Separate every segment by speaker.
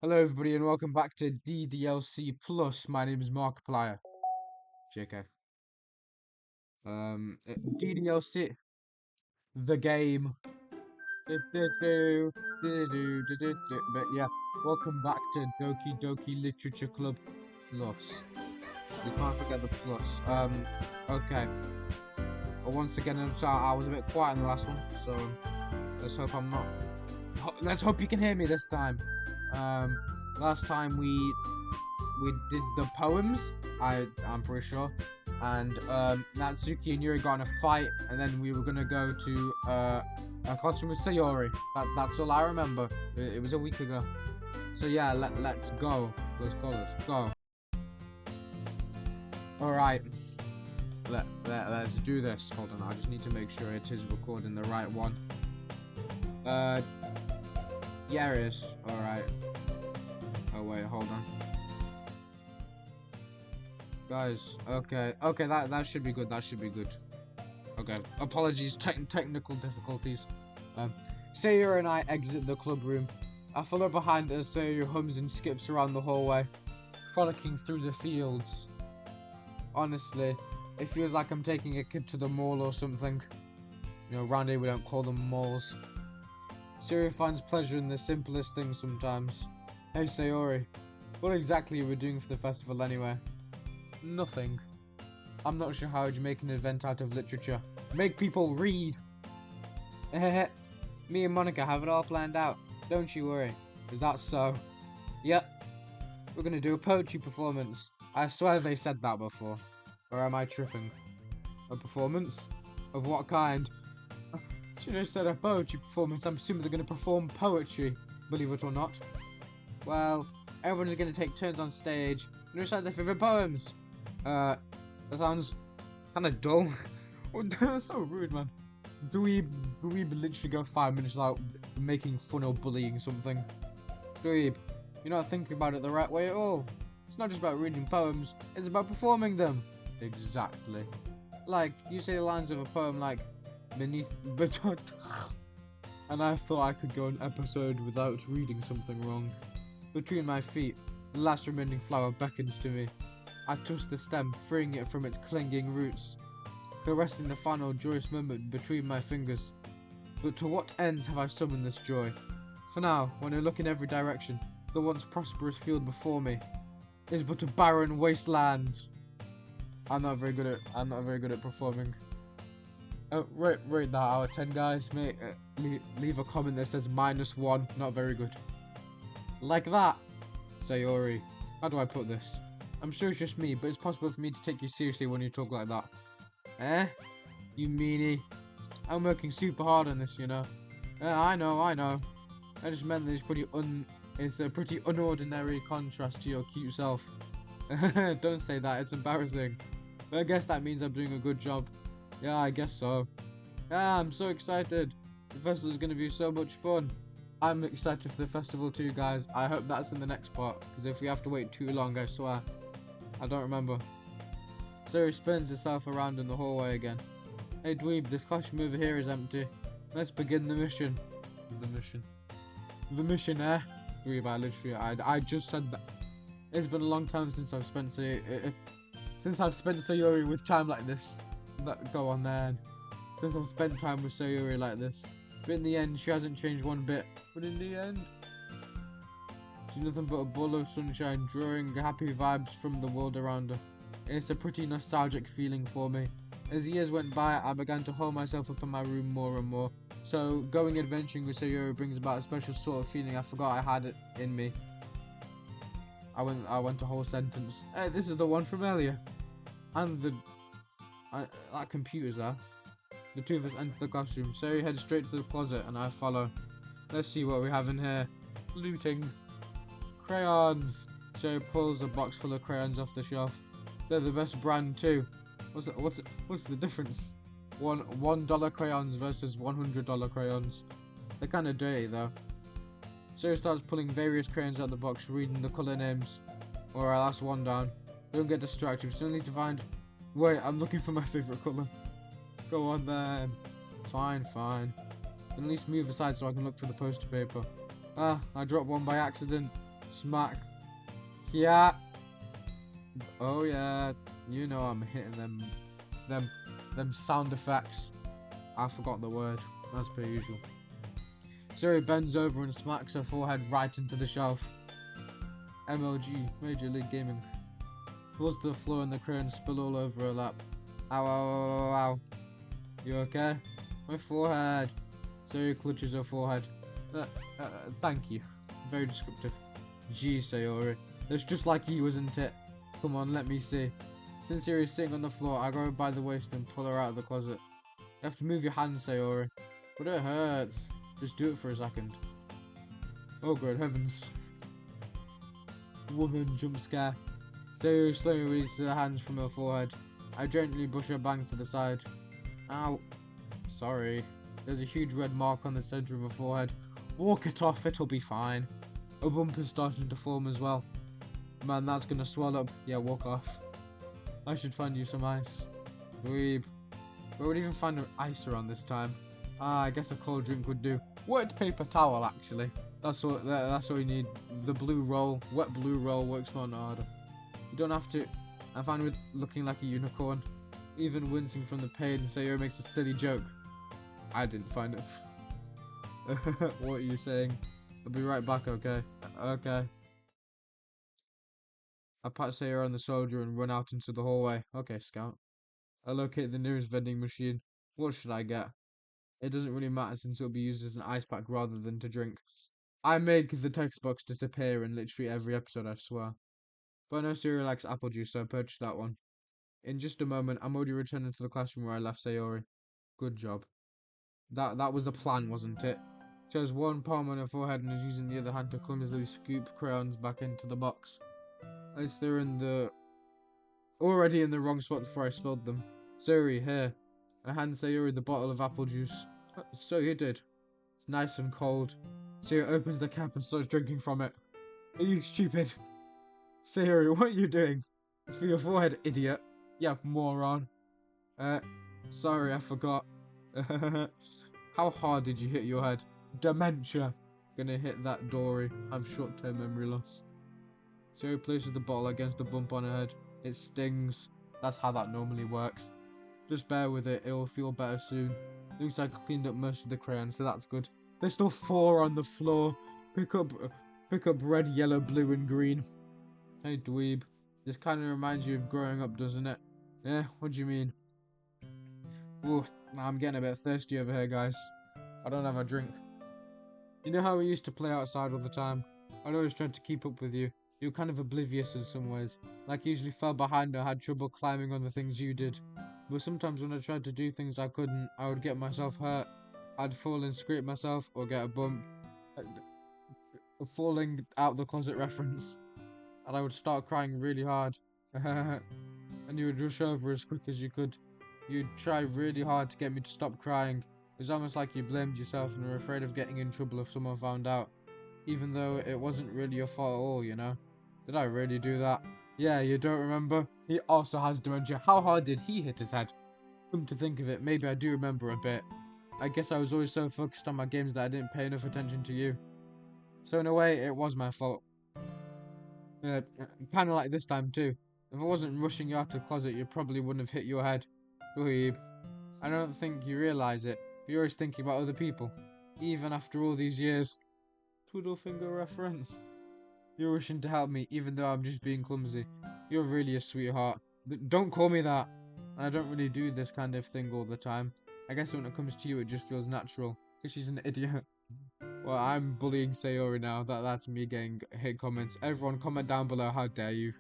Speaker 1: Hello everybody and welcome back to DDLC Plus. My name is Markiplier. JK. DDLC, the game. But yeah, welcome back to Doki Literature Club Plus. We can't forget the plus. Okay. Well, once again, I'm sorry, I was a bit quiet in the last one, so let's hope I'm not. Let's hope you can hear me this time. Last time we did the poems. I'm pretty sure, and Natsuki and Yuri got in a fight, and then we were gonna go to a classroom with Sayori. That's all I remember. It was a week ago. So yeah, let's go. Let's go. All right. Let's do this. Hold on, I just need to make sure it is recording the right one. Yeah, it is. All right. Oh wait, hold on. Guys, okay, that should be good. That should be good. Okay, apologies, technical difficulties. Sayori and I exit the club room. I follow behind as Sayori hums and skips around the hallway, frolicking through the fields. Honestly, it feels like I'm taking a kid to the mall or something. You know, around here we don't call them malls. Sayori finds pleasure in the simplest things sometimes. Hey Sayori, what exactly are we doing for the festival anyway? Nothing. I'm not sure how you'd make an event out of literature. Make people read! Me and Monica have it all planned out. Don't you worry. Is that so? Yep. We're gonna do a poetry performance. I swear they said that before. Or am I tripping? A performance? Of what kind? Should have said a poetry performance. I'm assuming they're gonna perform poetry. Believe it or not. Well, everyone's gonna take turns on stage and recite their favorite poems. That sounds kind of dull. That's so rude, man. Do we literally go 5 minutes without making fun or bullying something? Dweeb, you're not thinking about it the right way at all. It's not just about reading poems, it's about performing them. Exactly. Like, you say the lines of a poem like, beneath... and I thought I could go an episode without reading something wrong. Between my feet, the last remaining flower beckons to me. I twist the stem, freeing it from its clinging roots, caressing the final joyous moment between my fingers. But to what ends have I summoned this joy? For now, when I look in every direction, the once prosperous field before me is but a barren wasteland. I'm not very good at performing. Rate that out of 10, guys. Mate, leave a comment that says -1. Not very good. Like that. Sayori, how do I put this? I'm sure it's just me, but it's possible for me to take you seriously when you talk like that. Eh? You meanie. I'm working super hard on this, you know. I know. I just meant that it's a pretty unordinary contrast to your cute self. Don't say that, it's embarrassing. But I guess that means I'm doing a good job. Yeah, I guess so. Yeah, I'm so excited. The festival is going to be so much fun. I'm excited for the festival too, guys. I hope that's in the next part, because if we have to wait too long, I swear. I don't remember. Sayori spins herself around in the hallway again. Hey dweeb, this classroom over here is empty. Let's begin the mission. The mission, eh? Dweeb, I just said that. It's been a long time since I've spent Sayori with time like this. Go on then. Since I've spent time with Sayori like this. But in the end, she hasn't changed one bit. But in the end, she's nothing but a ball of sunshine, drawing happy vibes from the world around her. It's a pretty nostalgic feeling for me. As the years went by, I began to hold myself up in my room more and more. So, going adventuring with Sayori brings about a special sort of feeling I forgot I had it in me. I went a whole sentence. Hey, this is the one from earlier. And that computer's there. The two of us enter the classroom. Sayori heads straight to the closet and I follow. Let's see what we have in here. Looting. Crayons. Sayori pulls a box full of crayons off the shelf. They're the best brand too. What's the difference? $1 crayons versus $100 crayons. They're kind of dirty though. Sayori starts pulling various crayons out of the box, reading the colour names. Alright, that's one down. Don't get distracted. Suddenly to find. Wait, I'm looking for my favourite colour. Go on then. Fine. At least move aside so I can look for the poster paper. Ah, I dropped one by accident. Smack. Yeah. Oh yeah. You know I'm hitting them sound effects. I forgot the word, as per usual. Sayori bends over and smacks her forehead right into the shelf. MLG, Major League Gaming. Falls to the floor and the crayons spill all over her lap. Ow, ow, ow, ow, ow. You okay? My forehead. Sayori clutches her forehead. Thank you. Very descriptive. Gee, Sayori. That's just like you, isn't it? Come on, let me see. Since Sayori's sitting on the floor, I grab her by the waist and pull her out of the closet. You have to move your hand, Sayori. But it hurts. Just do it for a second. Oh, good heavens. Woman jump scare. Sayori slowly releases her hands from her forehead. I gently brush her bangs to the side. Ow. Sorry. There's a huge red mark on the center of her forehead. Walk it off, it'll be fine. A bump is starting to form as well. Man, that's gonna swell up. Yeah, walk off. I should find you some ice. Dweeb. Where would even find an ice around this time? I guess a cold drink would do. Wet paper towel, actually. That's what we need. The blue roll. Wet blue roll works more harder. You don't have to. I'm fine with looking like a unicorn. Even wincing from the pain, Sayori makes a silly joke. I didn't find it. What are you saying? I'll be right back, okay? Okay. I pat Sayori on the shoulder and run out into the hallway. Okay, Scout. I locate the nearest vending machine. What should I get? It doesn't really matter since it'll be used as an ice pack rather than to drink. I make the text box disappear in literally every episode, I swear. But I know Sayori likes apple juice, so I purchased that one. In just a moment, I'm already returning to the classroom where I left Sayori. Good job. That was the plan, wasn't it? She has one palm on her forehead and is using the other hand to clumsily scoop crayons back into the box. At least they're already in the wrong spot before I spilled them. Sayori, here. I hand Sayori the bottle of apple juice. So you did. It's nice and cold. Sayori opens the cap and starts drinking from it. Are you stupid? Sayori, what are you doing? It's for your forehead, idiot. Yeah, moron. Sorry, I forgot. How hard did you hit your head? Dementia. Gonna hit that Dory. Have short-term memory loss. Sayori places the bottle against a bump on her head. It stings. That's how that normally works. Just bear with it. It'll feel better soon. Looks like I cleaned up most of the crayons, so that's good. There's still 4 on the floor. Pick up red, yellow, blue, and green. Hey, dweeb. This kind of reminds you of growing up, doesn't it? Yeah, what do you mean? Ooh, I'm getting a bit thirsty over here, guys. I don't have a drink. You know how we used to play outside all the time? I'd always tried to keep up with you. You were kind of oblivious in some ways. Like you usually fell behind or had trouble climbing on the things you did. But sometimes when I tried to do things I couldn't, I would get myself hurt. I'd fall and scrape myself or get a bump. A falling out the closet reference. And I would start crying really hard. And you would rush over as quick as you could. You'd try really hard to get me to stop crying. It was almost like you blamed yourself and were afraid of getting in trouble if someone found out. Even though it wasn't really your fault at all, you know? Did I really do that? Yeah, you don't remember? He also has dementia. How hard did he hit his head? Come to think of it, maybe I do remember a bit. I guess I was always so focused on my games that I didn't pay enough attention to you. So in a way, it was my fault. Kind of like this time too. If I wasn't rushing you out the closet, you probably wouldn't have hit your head. Dweeb. I don't think you realise it. You're always thinking about other people. Even after all these years. Twiddle finger reference. You're wishing to help me, even though I'm just being clumsy. You're really a sweetheart. Don't call me that. I don't really do this kind of thing all the time. I guess when it comes to you, it just feels natural. Because she's an idiot. Well, I'm bullying Sayori now. That's me getting hate comments. Everyone comment down below, how dare you.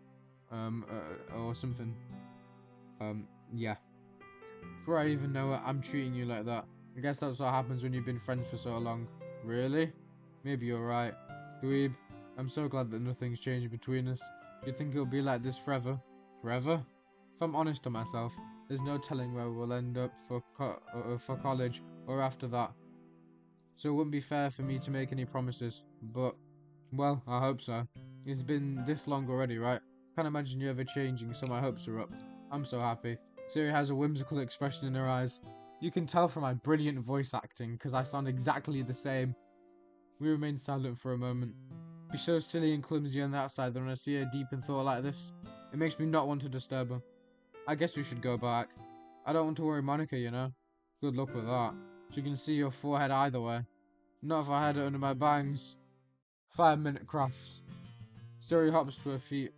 Speaker 1: Or something. Yeah. Before I even know it, I'm treating you like that. I guess that's what happens when you've been friends for so long. Really? Maybe you're right. Dweeb, I'm so glad that nothing's changed between us. You think it'll be like this forever? Forever? If I'm honest to myself, there's no telling where we'll end up for college or after that. So it wouldn't be fair for me to make any promises. But, well, I hope so. It's been this long already, right? Can't imagine you ever changing, so my hopes are up. I'm so happy. Sayori has a whimsical expression in her eyes. You can tell from my brilliant voice acting, because I sound exactly the same. We remain silent for a moment. You're so silly and clumsy on that side that when I see her deep in thought like this, it makes me not want to disturb her. I guess we should go back. I don't want to worry Monica, you know. Good luck with that. She can see your forehead either way. Not if I had it under my bangs. 5-minute crafts. Sayori hops to her feet.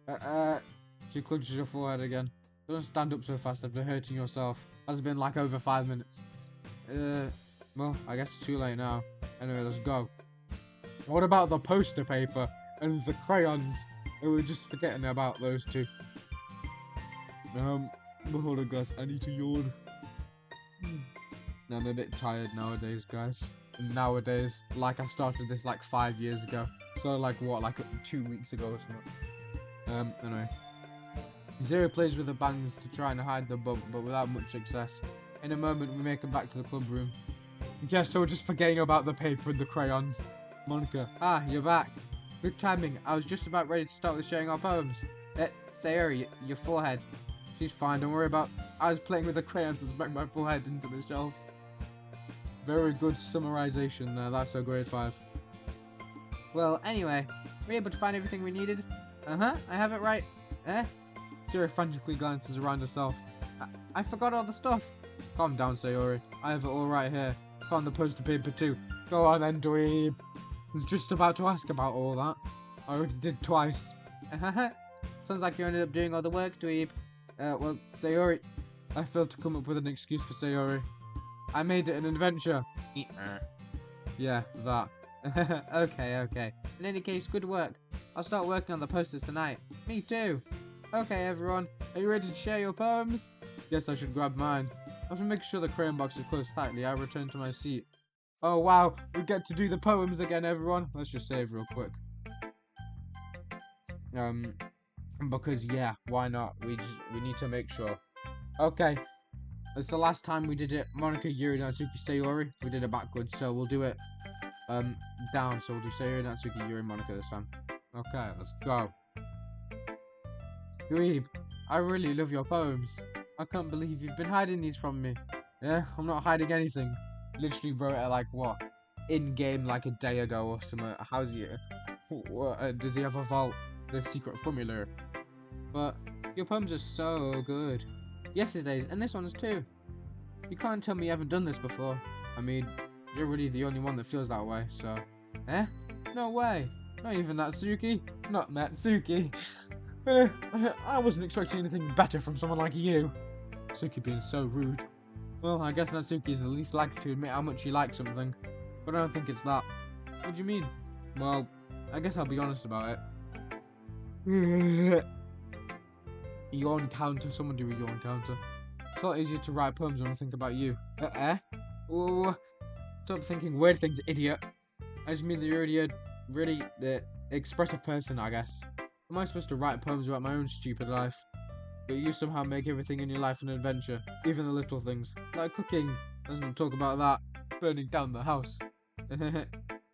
Speaker 1: She clutches her forehead again. Don't stand up so fast after hurting yourself. Has been like over 5 minutes. Well, I guess it's too late now. Anyway, let's go. What about the poster paper and the crayons? We were just forgetting about those two. Hold on guys, I need to yawn. I'm a bit tired nowadays, guys. Nowadays, like I started this like 5 years ago. So like what, like 2 weeks ago or something. Anyway. Zero plays with the bangs to try and hide the bump, but without much success. In a moment, we make it back to the club room. Yeah, so we're just forgetting about the paper and the crayons. Monica, you're back. Good timing. I was just about ready to start with sharing our poems. Sayori, your forehead. She's fine, don't worry about. I was playing with the crayons and smacked my forehead into the shelf. Very good summarization there. That's a grade 5. Well, anyway, were you able to find everything we needed? I have it right. Sayori frantically glances around herself. I forgot all the stuff. Calm down, Sayori. I have it all right here. Found the poster paper too. Go on then, dweeb. I was just about to ask about all that. I already did twice. Sounds like you ended up doing all the work, dweeb. Well, Sayori. I failed to come up with an excuse for Sayori. I made it an adventure. Yeah, that. Okay. In any case, good work. I'll start working on the posters tonight. Me too. Okay, everyone. Are you ready to share your poems? Yes, I should grab mine. After making sure the crayon box is closed tightly, I return to my seat. Oh wow, we get to do the poems again, everyone. Let's just save real quick. Because yeah, why not? We need to make sure. Okay, it's the last time we did it. Monica, Yuri, Natsuki, Sayori. We did it backwards, so we'll do it down. So we'll do Sayori, Natsuki, Yuri, Monica this time. Okay, let's go. Dweeb, I really love your poems. I can't believe you've been hiding these from me. Yeah, I'm not hiding anything. Literally wrote it like what? In game like a day ago or something. How's he? What, does he have a vault? The secret formula. But your poems are so good. Yesterday's and this one's too. You can't tell me you haven't done this before. I mean, you're really the only one that feels that way, so. No way. Not even Natsuki. Not Natsuki. I wasn't expecting anything better from someone like you. Natsuki being so rude. Well, I guess Natsuki is the least likely to admit how much he likes something. But I don't think it's that. What do you mean? Well, I guess I'll be honest about it. Yawn counter. Someone do a yawn counter. It's a lot easier to write poems when I think about you. Oh, stop thinking weird things, idiot. I just mean that you're already a really expressive person, I guess. Am I supposed to write poems about my own stupid life? But you somehow make everything in your life an adventure, even the little things, like cooking. Let's not talk about that. Burning down the house.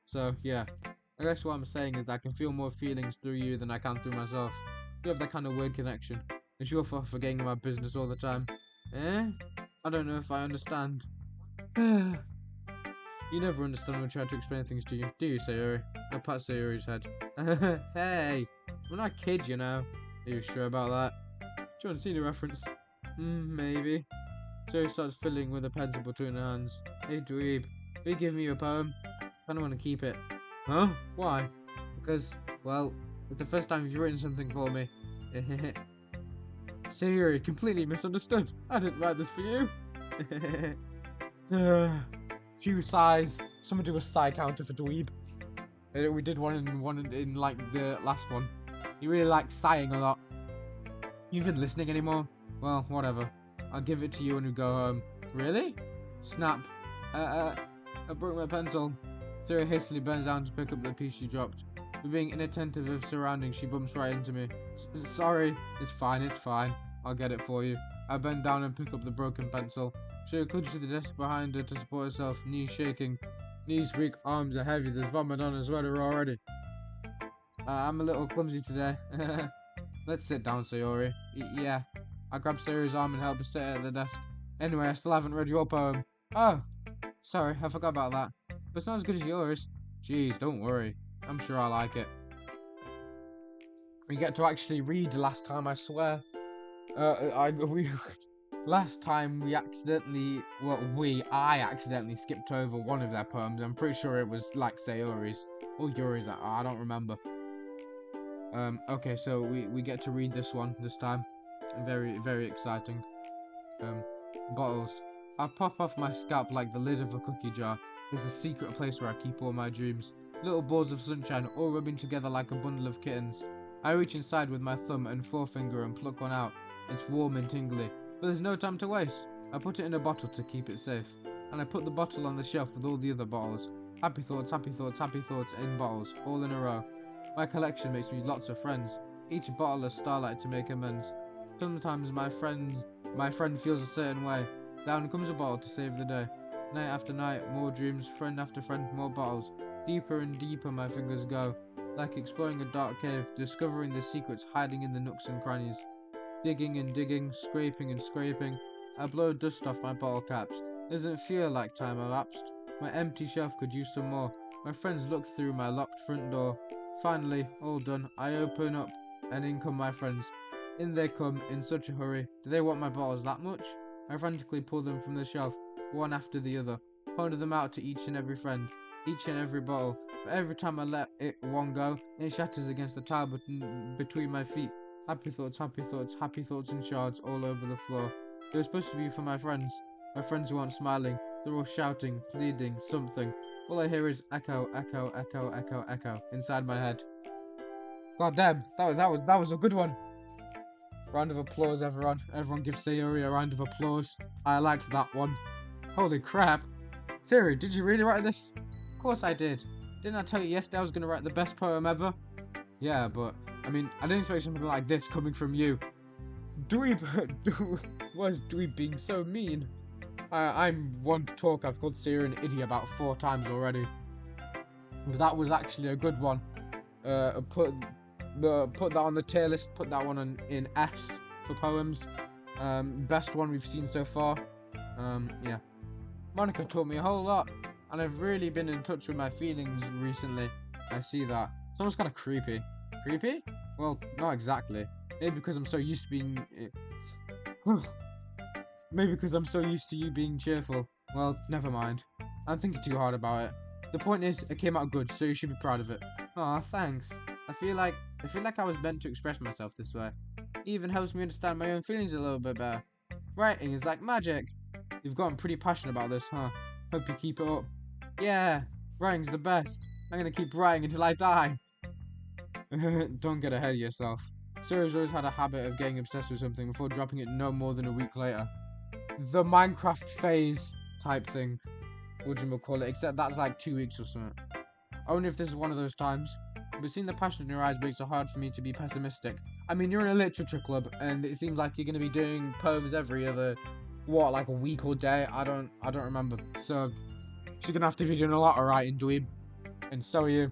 Speaker 1: So, yeah. I guess what I'm saying is that I can feel more feelings through you than I can through myself. You have that kind of weird connection. It's your fault for forgetting about business all the time. I don't know if I understand. You never understand when I try to explain things to you, do you, Sayori? I pat Sayori's head. Hey, we're not kids, you know. Are you sure about that? John Cena reference. Maybe. Sayori starts fiddling with a pencil between her hands. Hey, dweeb, will you give me your poem? I don't want to keep it. Huh? Why? Because, well, it's the first time you've written something for me. Sayori, completely misunderstood. I didn't write this for you. Few sighs. Someone do a sigh counter for dweeb. We did one in like the last one. He really likes sighing a lot. You even listening anymore? Well, whatever. I'll give it to you when we go home. Really? Snap. I broke my pencil. Sayori hastily bends down to pick up the piece she dropped. Being inattentive of surroundings, she bumps right into me. Sorry. It's fine. I'll get it for you. I bend down and pick up the broken pencil. She clutches to the desk behind her to support herself, knees shaking. Knees weak, arms are heavy, there's vomit on her sweater already. I'm a little clumsy today. Let's sit down, Sayori. Yeah. I grab Sayori's arm and help her sit at the desk. Anyway, I still haven't read your poem. Oh, sorry, I forgot about that. But it's not as good as yours. Jeez, don't worry. I'm sure I like it. We get to actually read last time, I swear. Last time we accidentally, I accidentally skipped over one of their poems. I'm pretty sure it was like Sayori's or Yuri's. I don't remember. Okay, so we get to read this one this time. Very, very exciting. Bottles. I pop off my scalp like the lid of a cookie jar. It's a secret place where I keep all my dreams. Little balls of sunshine all rubbing together like a bundle of kittens. I reach inside with my thumb and forefinger and pluck one out. It's warm and tingly, but there's no time to waste. I put it in a bottle to keep it safe, and I put the bottle on the shelf with all the other bottles. Happy thoughts, happy thoughts, happy thoughts in bottles, all in a row. My collection makes me lots of friends, each bottle a starlight to make amends. Sometimes my friend feels a certain way. Down comes a bottle to save the day. Night after night, more dreams, friend after friend, more bottles. Deeper and deeper my fingers go, like exploring a dark cave, discovering the secrets hiding in the nooks and crannies. Digging and digging, scraping and scraping, I blow dust off my bottle caps. Doesn't feel like time elapsed. My empty shelf could use some more. My friends look through my locked front door. Finally, all done, I open up, and in come my friends. In they come, in such a hurry. Do they want my bottles that much? I frantically pull them from the shelf, one after the other, pointing them out to each and every friend, each and every bottle. But every time I let one go, it shatters against the tile between my feet. Happy thoughts, happy thoughts, happy thoughts in shards all over the floor. They were supposed to be for my friends who aren't smiling. They're all shouting, pleading, something. All I hear is echo, echo, echo, echo, echo inside my head. God damn, that was a good one. Round of applause, everyone. Everyone give Sayori a round of applause. I liked that one. Holy crap. Sayori, did you really write this? Of course I did. Didn't I tell you yesterday I was going to write the best poem ever? Yeah, but, I mean, I didn't expect something like this coming from you. Dweeb, was Dweeb being so mean? I'm one to talk. I've called Sayori an idiot about 4 times already. But that was actually a good one. Put that on the tier list. Put that one in S for poems. Best one we've seen so far. Yeah. Monica taught me a whole lot, and I've really been in touch with my feelings recently. I see that. It's almost kind of creepy. Creepy? Well, not exactly. Maybe because I'm so used to being. Maybe because I'm so used to you being cheerful. Well, never mind. I'm thinking too hard about it. The point is, it came out good, so you should be proud of it. Aw, thanks. I feel like I was meant to express myself this way. It even helps me understand my own feelings a little bit better. Writing is like magic. You've gotten pretty passionate about this, huh? Hope you keep it up. Yeah, writing's the best. I'm gonna keep writing until I die. Don't get ahead of yourself. Sarah's always had a habit of getting obsessed with something before dropping it no more than a week later. The Minecraft phase type thing. Whatchamacallit, except that's like 2 weeks or something. Only if this is one of those times. But seeing the passion in your eyes makes it hard for me to be pessimistic. I mean, you're in a literature club, and it seems like you're going to be doing poems every other, like a week or day? I don't remember. So, you're going to have to be doing a lot of writing, dweeb. And so are you.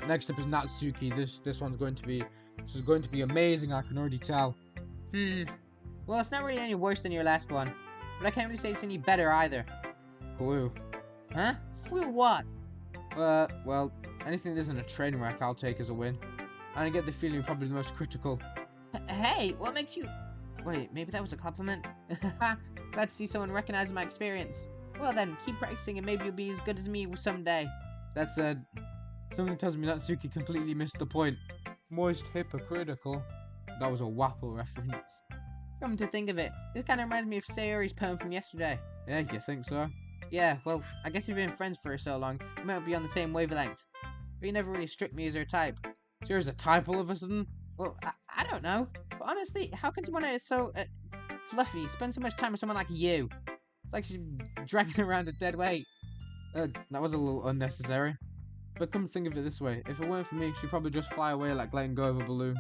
Speaker 1: Next up is Natsuki. This one's going to be amazing, I can already tell.
Speaker 2: Well, it's not really any worse than your last one, but I can't really say it's any better either.
Speaker 1: Blue.
Speaker 2: Huh? Flew what?
Speaker 1: Well, anything that isn't a train wreck I'll take as a win. And I get the feeling you're probably the most critical.
Speaker 2: Hey, what makes you... Wait, maybe that was a compliment? Glad to see someone recognize my experience. Well then, keep practicing and maybe you'll be as good as me someday.
Speaker 1: That said, something tells me Natsuki completely missed the point. Moist hypocritical. That was a Wapple reference.
Speaker 2: Come to think of it, this kind of reminds me of Sayori's poem from yesterday.
Speaker 1: Yeah, you think so?
Speaker 2: Yeah, well, I guess we've been friends for so long, we might be on the same wavelength. But you never really struck me as her type.
Speaker 1: Sayori's a type all of a sudden?
Speaker 2: Well, I don't know. But honestly, how can someone who is so fluffy spend so much time with someone like you? It's like she's dragging around a dead weight.
Speaker 1: That was a little unnecessary. But come think of it this way, if it weren't for me, she'd probably just fly away like letting go of a balloon.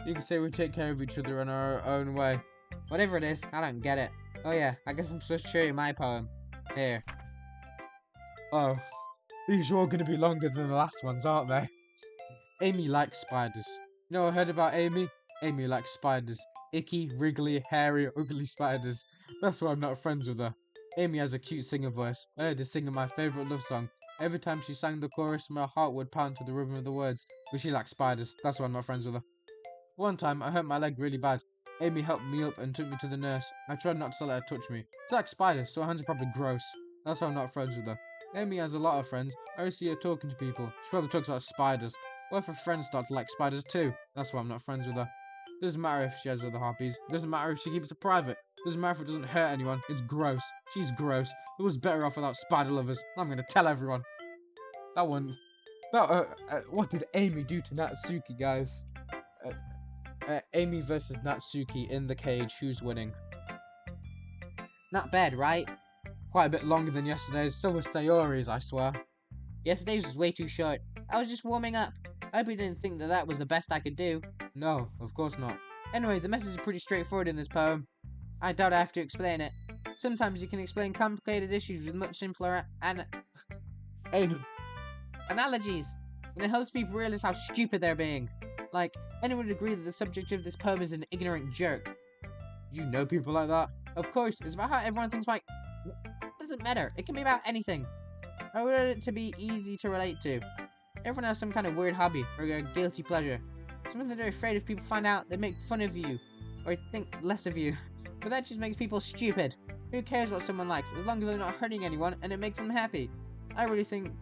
Speaker 1: You could say we take care of each other in our own way.
Speaker 2: Whatever it is, I don't get it. Oh yeah, I guess I'm supposed to show you my poem. Here.
Speaker 1: Oh, these are all gonna be longer than the last ones, aren't they? Amy likes spiders. You know what I heard about Amy? Amy likes spiders. Icky, wriggly, hairy, ugly spiders. That's why I'm not friends with her. Amy has a cute singer voice. I heard her singing my favourite love song. Every time she sang the chorus, my heart would pound to the rhythm of the words. But she likes spiders. That's why I'm not friends with her. One time, I hurt my leg really bad. Amy helped me up and took me to the nurse. I tried not to let her touch me. It's like spiders, so her hands are probably gross. That's why I'm not friends with her. Amy has a lot of friends. I always see her talking to people. She probably talks about spiders. What if her friends start to like spiders too? That's why I'm not friends with her. Doesn't matter if she has other hobbies. Doesn't matter if she keeps it private. Doesn't matter if it doesn't hurt anyone. It's gross. She's gross. It was better off without spider lovers. I'm gonna tell everyone. That one. What did Amy do to Natsuki, guys? Amy versus Natsuki in the cage. Who's winning?
Speaker 2: Not bad, right?
Speaker 1: Quite a bit longer than yesterday's. So was Sayori's, I swear.
Speaker 2: Yesterday's was way too short. I was just warming up. I hope you didn't think that that was the best I could do.
Speaker 1: No, of course not.
Speaker 2: Anyway, the message is pretty straightforward in this poem. I doubt I have to explain it. Sometimes you can explain complicated issues with much simpler analogies, and it helps people realize how stupid they're being. Like, anyone would agree that the subject of this poem is an ignorant jerk.
Speaker 1: Do you know people like that?
Speaker 2: Of course, it's about how everyone thinks like... It doesn't matter, it can be about anything. I want it to be easy to relate to. Everyone has some kind of weird hobby, or a guilty pleasure. Something that they're afraid if people find out, they make fun of you, or think less of you. But that just makes people stupid. Who cares what someone likes, as long as they're not hurting anyone and it makes them happy? I really think...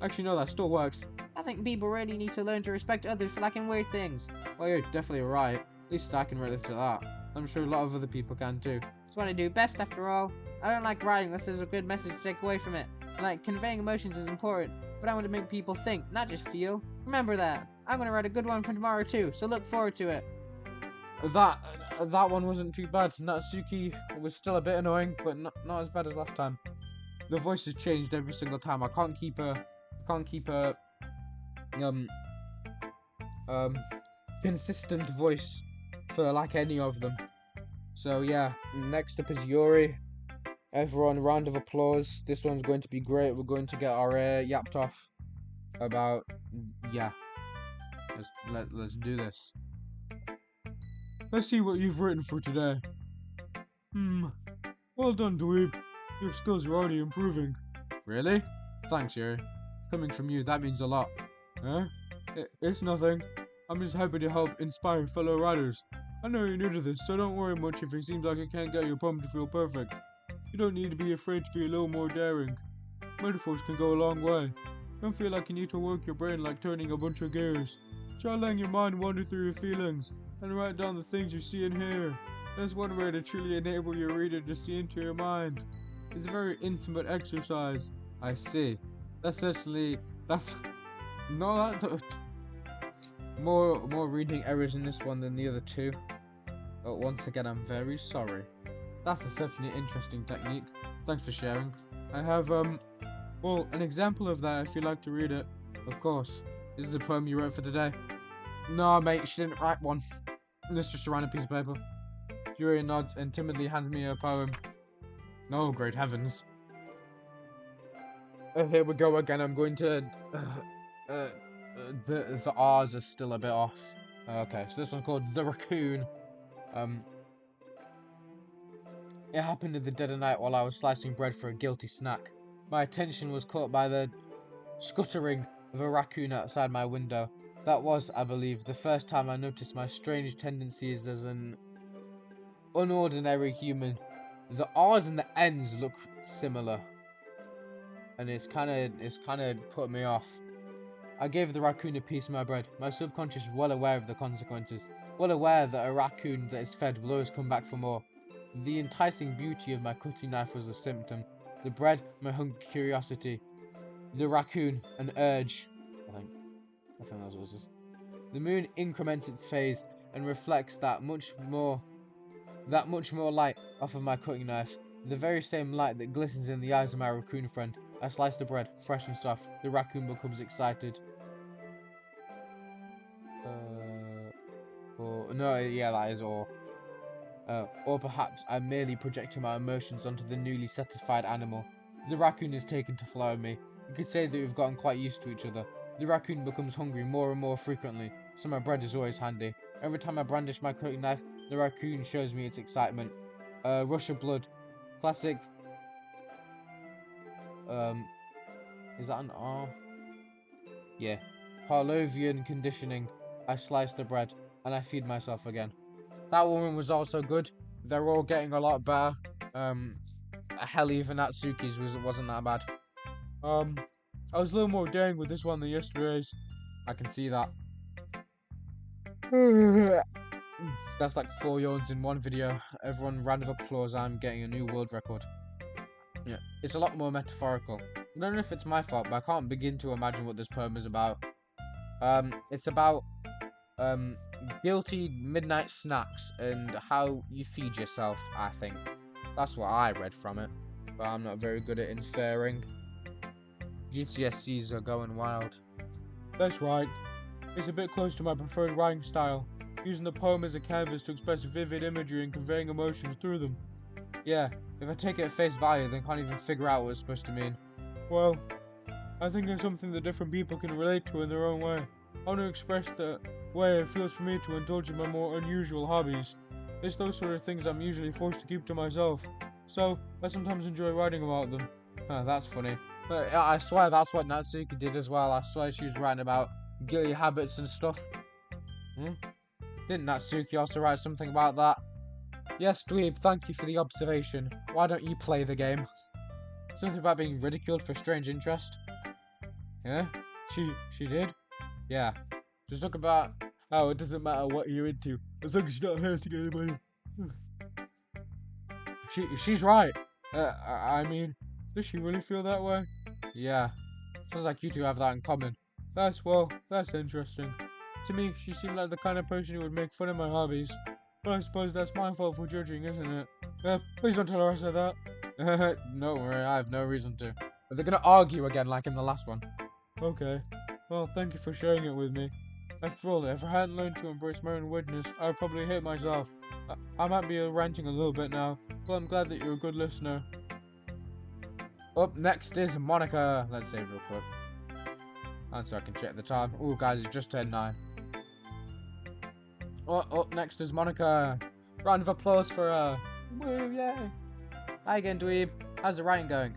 Speaker 1: Actually, no, that still works.
Speaker 2: I think people really need to learn to respect others for liking weird things.
Speaker 1: Well, you're definitely right. At least I can relate to that. I'm sure a lot of other people can too.
Speaker 2: It's what I do best after all. I don't like writing unless there's a good message to take away from it. Like, conveying emotions is important, but I want to make people think, not just feel. Remember that. I'm going to write a good one for tomorrow too, so look forward to it.
Speaker 1: That one wasn't too bad. Natsuki was still a bit annoying, but not as bad as last time. The voice has changed every single time. I can't keep a consistent voice for like any of them. So yeah, next up is Yuri. Everyone, round of applause. This one's going to be great. We're going to get our yapped off about, yeah. Let's do this. Let's see what you've written for today. Well done, dweeb. Your skills are already improving. Really? Thanks, Yuri. Coming from you, that means a lot. Huh? It's nothing. I'm just happy to help inspire fellow writers. I know you're new to this, so don't worry much if it seems like I can't get your poem to feel perfect. You don't need to be afraid to be a little more daring. Metaphors can go a long way. Don't feel like you need to work your brain like turning a bunch of gears. Try letting your mind wander through your feelings, and write down the things you see and hear. That's one way to truly enable your reader to see into your mind. It's a very intimate exercise. I see. That's more reading errors in this one than the other two. But once again, I'm very sorry. That's a certainly interesting technique. Thanks for sharing. I have well, an example of that if you'd like to read it. Of course. This is the poem you wrote for today. No, mate, she didn't write one. It's just a random piece of paper. Yuri nods and timidly hands me a poem. No, great heavens. Here we go again. I'm going to... the R's are still a bit off. Okay, so this one's called The Raccoon. It happened in the dead of night while I was slicing bread for a guilty snack. My attention was caught by the scuttering of a raccoon outside my window. That was, I believe, the first time I noticed my strange tendencies as an unordinary human. The R's and the N's look similar, and it's kind of put me off. I gave the raccoon a piece of my bread. My subconscious was well aware of the consequences, well aware that a raccoon that is fed will always come back for more. The enticing beauty of my cutting knife was a symptom. The bread, my hungry curiosity. The raccoon, an urge. I think that's what it is. The moon increments its phase and reflects that much more light off of my cutting knife. The very same light that glistens in the eyes of my raccoon friend. I slice the bread, fresh and soft. The raccoon becomes excited. That is all. Or perhaps I'm merely projecting my emotions onto the newly satisfied animal. The raccoon is taken to follow me. You could say that we've gotten quite used to each other. The raccoon becomes hungry more and more frequently, so my bread is always handy. Every time I brandish my cutting knife, the raccoon shows me its excitement. Rush of blood. Classic Is that an R? Yeah. Pavlovian conditioning. I slice the bread, and I feed myself again. That woman was also good. They're all getting a lot better. Hell, even Natsuki's wasn't that bad. I was a little more daring with this one than yesterday's. I can see that. That's like 4 yawns in one video. Everyone, round of applause, I'm getting a new world record. Yeah, it's a lot more metaphorical. I don't know if it's my fault, but I can't begin to imagine what this poem is about. It's about, guilty midnight snacks and how you feed yourself, I think. That's what I read from it, but I'm not very good at inferring. GCSEs are going wild. That's right. It's a bit close to my preferred writing style, using the poem as a canvas to express vivid imagery and conveying emotions through them. Yeah, if I take it at face value, then can't even figure out what it's supposed to mean. Well, I think it's something that different people can relate to in their own way. I want to express the way it feels for me to indulge in my more unusual hobbies. It's those sort of things I'm usually forced to keep to myself, so I sometimes enjoy writing about them. That's funny. I swear that's what Natsuki did as well. I swear she was writing about guilty habits and stuff. Didn't Natsuki also write something about that? Yes, Dweeb, thank you for the observation. Why don't you play the game? Something about being ridiculed for strange interest. Yeah? She did? Yeah. Just talk about how it doesn't matter what you're into, as long as you're not hurting anybody. She's right. I mean, does she really feel that way? Yeah. Sounds like you two have that in common. That's interesting. To me, she seemed like the kind of person who would make fun of my hobbies. But I suppose that's my fault for judging, isn't it? Please don't tell her I said that. Don't worry, I have no reason to. But they're gonna argue again like in the last one. Okay. Well, thank you for sharing it with me. After all, if I hadn't learned to embrace my own weirdness, I would probably hate myself. I might be ranting a little bit now, but I'm glad that you're a good listener. Up next is Monica. Let's save real quick. And so I can check the time. Oh, guys, it's just turned 9. Up next is Monica. Round of applause for her. Woo, yay. Hi again, Dweeb. How's the writing going?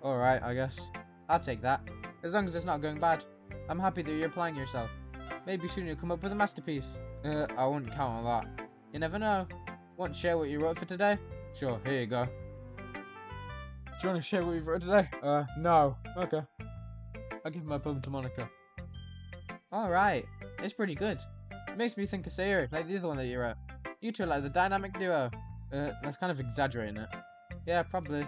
Speaker 1: Alright, I guess. I'll take that. As long as it's not going bad. I'm happy that you're applying yourself. Maybe soon you'll come up with a masterpiece. I wouldn't count on that. You never know. Want to share what you wrote for today? Sure, here you go. Do you want to share what you wrote today? No. Okay. I'll give my poem to Monica.
Speaker 2: Alright, it's pretty good. It makes me think of Sayori, like the other one that you wrote. You two are like the dynamic duo.
Speaker 1: That's kind of exaggerating it.
Speaker 2: Yeah, probably.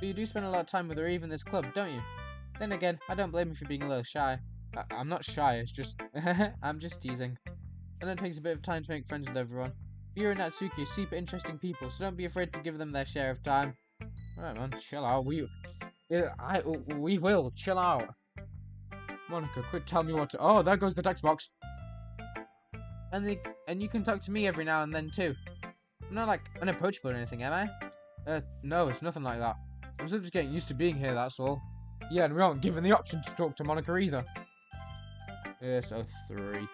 Speaker 2: But you do spend a lot of time with her even this club, don't you? Then again, I don't blame you for being a little shy.
Speaker 1: I'm not shy, it's just...
Speaker 2: I'm just teasing. And it takes a bit of time to make friends with everyone. You and Natsuki are super interesting people, so don't be afraid to give them their share of time.
Speaker 1: Alright, man, chill out. We will, chill out. Monica, quit telling me what to... Oh, there goes the text box.
Speaker 2: And you can talk to me every now and then too. I'm not like unapproachable or anything, am I?
Speaker 1: No, it's nothing like that. I'm still just getting used to being here, that's all. Yeah, and we aren't given the option to talk to Monica either. So 3.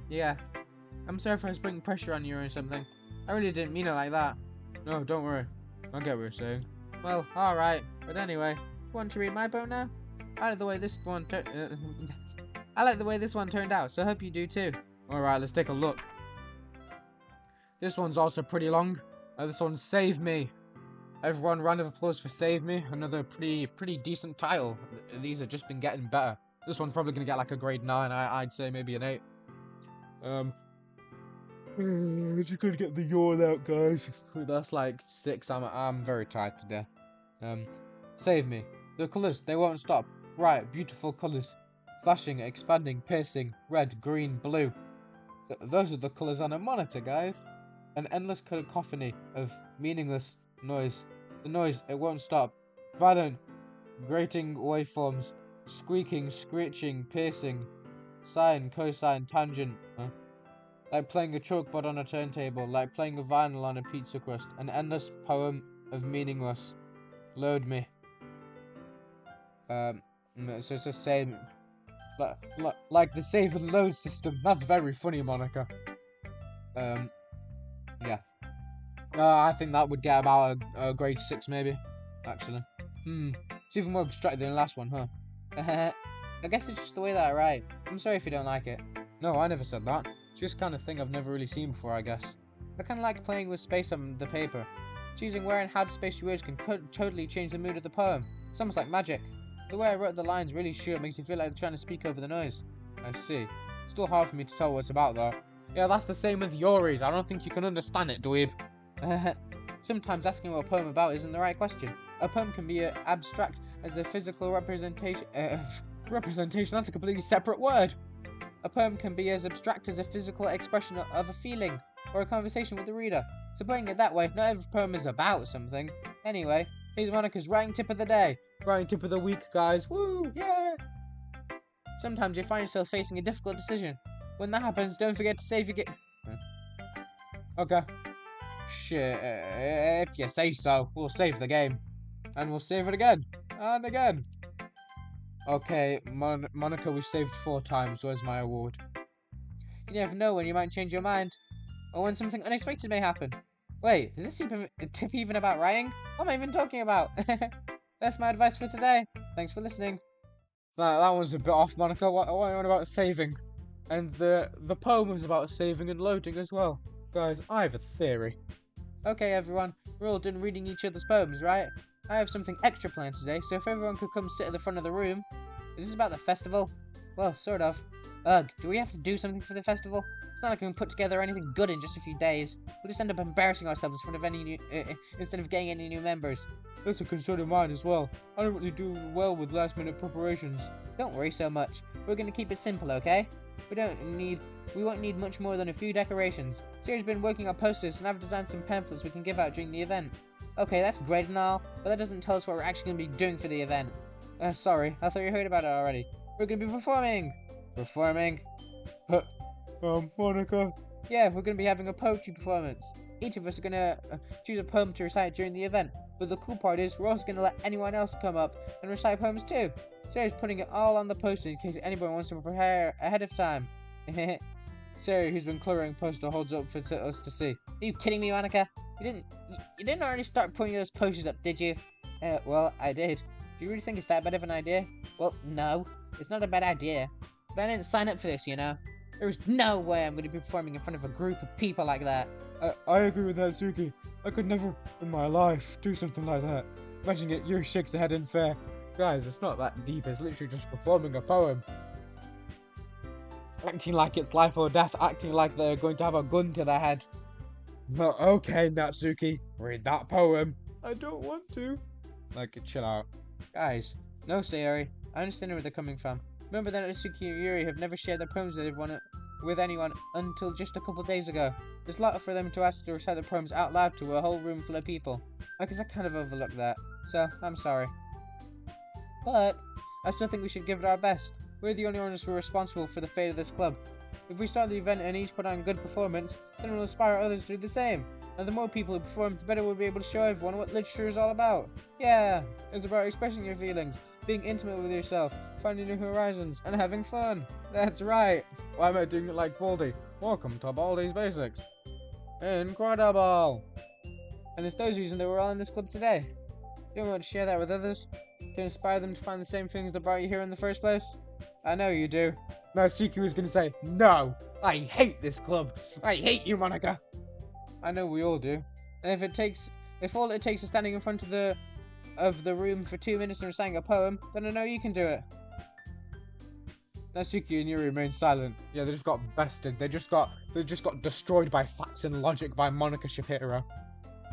Speaker 2: Yeah. I'm sorry if I was putting pressure on you or something. I really didn't mean it like that.
Speaker 1: No, don't worry. I get what you're saying.
Speaker 2: Well, alright. But anyway, want to read my poem now? I like the way this one I like the way this one turned out, so I hope you do too.
Speaker 1: Alright, let's take a look. This one's also pretty long. This one's Save Me. Everyone, round of applause for Save Me. Another pretty decent title. These have just been getting better. This one's probably gonna get like a grade 9. I'd say maybe an 8. Just gonna get the yawn out, guys. That's like 6. I'm very tired today. Save Me. The colours, they won't stop. Bright, beautiful colours. Flashing, expanding, piercing, red, green, blue. Those are the colours on a monitor, guys. An endless cacophony of meaningless noise. The noise, it won't stop. Violent, grating waveforms. Squeaking, screeching, piercing. Sine, cosine, tangent. Like playing a chalkboard on a turntable. Like playing a vinyl on a pizza crust. An endless poem of meaningless. Load me. So it's the same. Like the save and load system. That's very funny, Monica. Yeah. I think that would get about a grade 6 maybe, actually. It's even more abstract than the last one, huh?
Speaker 2: I guess it's just the way that I write. I'm sorry if you don't like it.
Speaker 1: No, I never said that. It's just kind of thing I've never really seen before, I guess.
Speaker 2: I kind of like playing with space on the paper. Choosing where and how to space your words can totally change the mood of the poem. It's almost like magic. The way I wrote the lines really sure makes you feel like you're trying to speak over the noise.
Speaker 1: I see. Still hard for me to tell what it's about, though. Yeah, that's the same with Yori's. I don't think you can understand it, dweeb.
Speaker 2: Sometimes asking what a poem about isn't the right question. A poem can be abstract as a physical representation.
Speaker 1: Representation? That's a completely separate word.
Speaker 2: A poem can be as abstract as a physical expression of a feeling or a conversation with the reader. So putting it that way, not every poem is about something. Anyway, here's Monica's writing tip of the day.
Speaker 1: Writing tip of the week, guys. Woo! Yeah!
Speaker 2: Sometimes you find yourself facing a difficult decision. When that happens, don't forget to save your
Speaker 1: Okay. Shit, if you say so, we'll save the game. And we'll save it again. And again. Okay, Monica, we saved 4 times. Where's my award?
Speaker 2: You never know when you might change your mind. Or when something unexpected may happen. Wait, is this tip even about writing? What am I even talking about? That's my advice for today. Thanks for listening.
Speaker 1: That one's a bit off, Monica. What are you on about saving? And the poem was about saving and loading as well. Guys, I have a theory.
Speaker 2: Okay, everyone. We're all done reading each other's poems, right? I have something extra planned today, so if everyone could come sit at the front of the room. Is this about the festival? Well, sort of. Ugh, do we have to do something for the festival? It's not like we can put together anything good in just a few days. We'll just end up embarrassing ourselves in front of any new, instead of getting any new members.
Speaker 1: That's a concern of mine as well. I don't really do well with last minute preparations.
Speaker 2: Don't worry so much. We're gonna keep it simple, okay? We won't need much more than a few decorations. Sayori's been working on posters and I've designed some pamphlets we can give out during the event. Okay, that's great and all, but that doesn't tell us what we're actually gonna be doing for the event. Sorry, I thought you heard about it already. We're gonna be performing! Performing?
Speaker 1: Monica?
Speaker 2: Yeah, we're gonna be having a poetry performance. Each of us are gonna choose a poem to recite during the event. But the cool part is, we're also gonna let anyone else come up and recite poems too. Sayori's putting it all on the poster in case anyone wants to prepare ahead of time. Sayori, who's been coloring poster, holds up for us to see. Are you kidding me, Monica? You didn't already start putting those posters up, did you? Well, I did. Do you really think it's that bad of an idea? Well, no. It's not a bad idea. But I didn't sign up for this, you know? There's no way I'm going to be performing in front of a group of people like that.
Speaker 1: I agree with that, Suki. I could never in my life do something like that. Imagine it, Yuri shakes her head in fear. Guys, it's not that deep. It's literally just performing a poem. Acting like it's life or death. Acting like they're going to have a gun to their head. No, okay, Natsuki. Read that poem. I don't want to. Like, chill out.
Speaker 2: Guys, no, Sayori. I understand where they're coming from. Remember that Natsuki and Yuri have never shared their poems with anyone until just a couple days ago. It's a lot for them to ask to recite their poems out loud to a whole room full of people. I guess I kind of overlooked that, so I'm sorry. But I still think we should give it our best. We're the only ones who are responsible for the fate of this club. If we start the event and each put on a good performance, then we'll inspire others to do the same. And the more people who perform, the better we'll be able to show everyone what literature is all about. Yeah, it's about expressing your feelings, being intimate with yourself, finding new horizons, and having fun. That's right.
Speaker 1: Why am I doing it like Baldy? Welcome to Baldy's Basics. Incredible!
Speaker 2: And it's those reasons that we're all in this club today. You want to share that with others? To inspire them to find the same things that brought you here in the first place? I know you do.
Speaker 1: Natsuki was going to say, no, I hate this club. I hate you, Monica.
Speaker 2: I know we all do. And if all it takes is standing in front of the room for 2 minutes and reciting a poem, then I know you can do it.
Speaker 1: Natsuki and Yuri remain silent. Yeah, they just got bested. They just got destroyed by facts and logic by Monica Shapiro.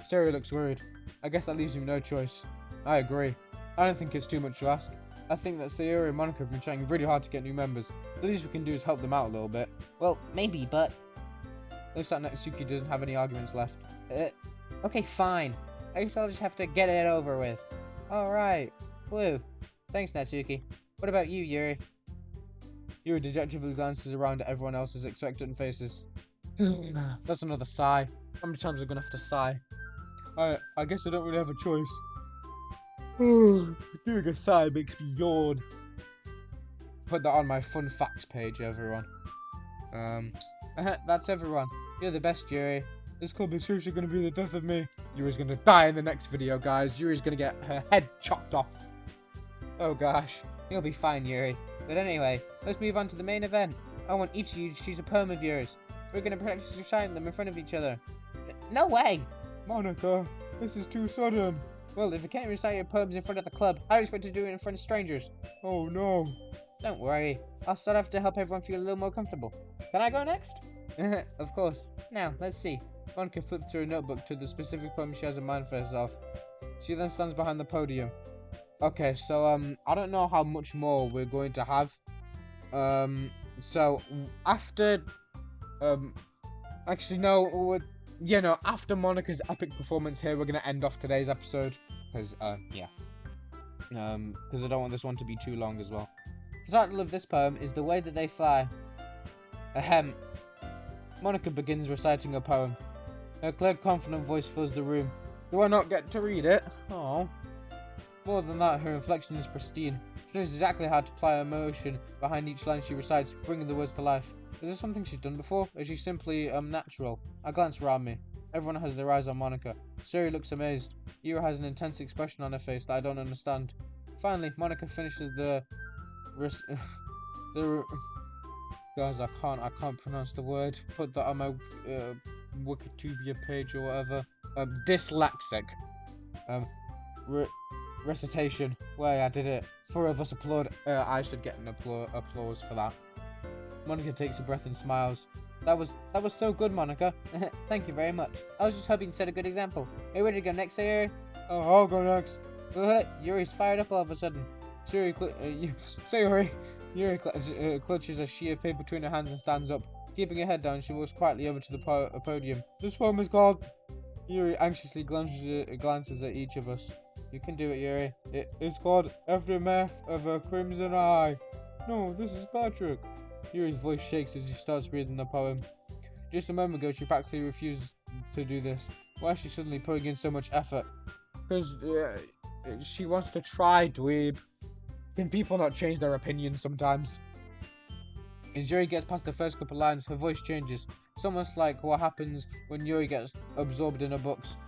Speaker 1: Sayori looks worried. I guess that leaves him no choice. I agree. I don't think it's too much to ask. I think that Sayori and Monica have been trying really hard to get new members. The least we can do is help them out a little bit. Well, maybe, but looks like Natsuki doesn't have any arguments left. Okay, fine. I guess I'll just have to get it over with. Alright. Clue. Thanks, Natsuki. What about you, Yuri? Yuri dejectedly glances around at everyone else's expectant faces. That's another sigh. How many times am I gonna have to sigh? I guess I don't really have a choice. Doing a sigh makes me yawn. Put that on my fun facts page, everyone. That's everyone. You're the best, Yuri. This club is seriously going to be the death of me. Yuri's going to die in the next video, guys. Yuri's going to get her head chopped off. Oh gosh, you'll be fine, Yuri. But anyway, let's move on to the main event. I want each of you to choose a poem of yours. We're gonna practice reciting them in front of each other.
Speaker 2: No way!
Speaker 1: Monica, this is too sudden. Well, if you can't recite your poems in front of the club, how do you expect to do it in front of strangers? Oh no. Don't worry, I'll start off to help everyone feel a little more comfortable. Can I go next? Of course. Now, let's see. Monica flips through a notebook to the specific poem she has in mind for herself. She then stands behind the podium. Okay, so I don't know how much more we're going to have. So after actually no, after Monica's epic performance here, we're gonna end off today's episode because yeah, because I don't want this one to be too long as well. The title of this poem is "The Way That They Fly." Ahem. Monica begins reciting her poem. Her clear, confident voice fills the room. Do I not get to read it? Oh. More than that, her inflection is pristine. She knows exactly how to apply emotion behind each line she recites, bringing the words to life. Is this something she's done before, or is she simply natural? I glance around me. Everyone has their eyes on Monica. Sayori looks amazed. Yura has an intense expression on her face that I don't understand. Finally, Monica finishes the guys, I can't pronounce the word. Put that on my Wikipedia page or whatever. Dyslexic. Re recitation. Way I did it. 4 of us applaud. I should get an applause for that. Monica takes a breath and smiles. That was so good, Monica. Thank you very much. I was just hoping to set a good example. Are you ready to go next, Sayori? Oh, I'll go next. Yuri's fired up all of a sudden. Sayori. Yuri clutches a sheet of paper between her hands and stands up. Keeping her head down, she walks quietly over to the podium. This poem is called... Yuri anxiously glances at each of us. You can do it, Yuri. It's called Aftermath of a Crimson Eye. No, this is Patrick. Yuri's voice shakes as he starts reading the poem. Just a moment ago, she practically refused to do this. Why is she suddenly putting in so much effort? Because she wants to try, dweeb. Can people not change their opinions sometimes? As Yuri gets past the first couple lines, her voice changes. It's almost like what happens when Yuri gets absorbed in her books.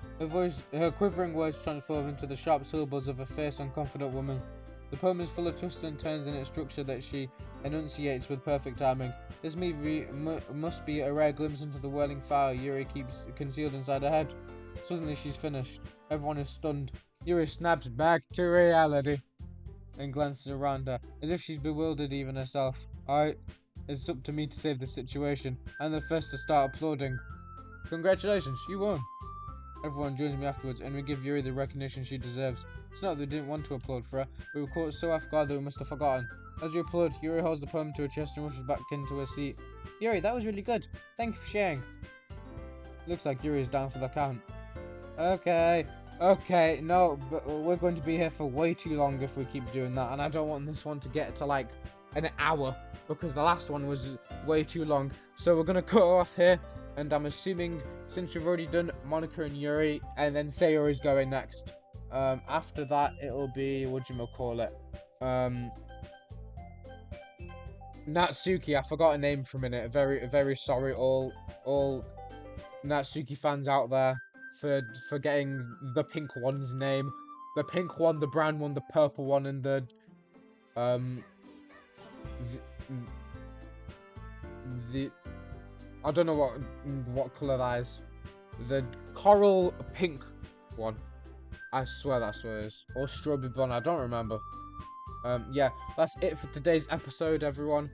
Speaker 1: Her quivering words transform into the sharp syllables of a fierce and confident woman. The poem is full of twists and turns in its structure that she enunciates with perfect timing. This must be a rare glimpse into the whirling fire Yuri keeps concealed inside her head. Suddenly she's finished. Everyone is stunned. Yuri snaps back to reality and glances around her, as if she's bewildered even herself. It's up to me to save the situation. I'm the first to start applauding. Congratulations, you won. Everyone joins me afterwards, and we give Yuri the recognition she deserves. It's not that we didn't want to applaud for her, we were caught so off guard that we must have forgotten. As we applaud, Yuri holds the poem to her chest and rushes back into her seat. Yuri, that was really good. Thank you for sharing. Looks like Yuri is down for the count. Okay, no, but we're going to be here for way too long if we keep doing that, and I don't want this one to get to like an hour, because the last one was way too long. So we're gonna cut off here, and I'm assuming since we've already done Monica and Yuri, and then Sayori's going next. After that it'll be whatchamacallit, Natsuki. I forgot her name for a minute. Very sorry, all Natsuki fans out there for getting the pink one's name. The pink one, the brown one, the purple one, and the the I don't know what colour that is. The coral pink one. I swear that's what it is. Or strawberry blonde, I don't remember. Yeah, that's it for today's episode, everyone.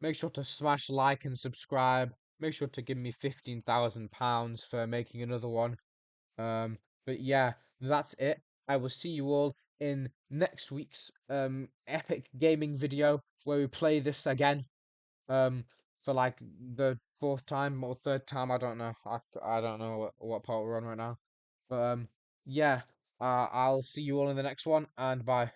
Speaker 1: Make sure to smash like and subscribe. Make sure to give me £15,000 for making another one. But yeah, that's it. I will see you all in next week's epic gaming video where we play this again. For like the 4th time or 3rd time, I don't know. I don't know what part we're on right now. But yeah, I'll see you all in the next one, and bye.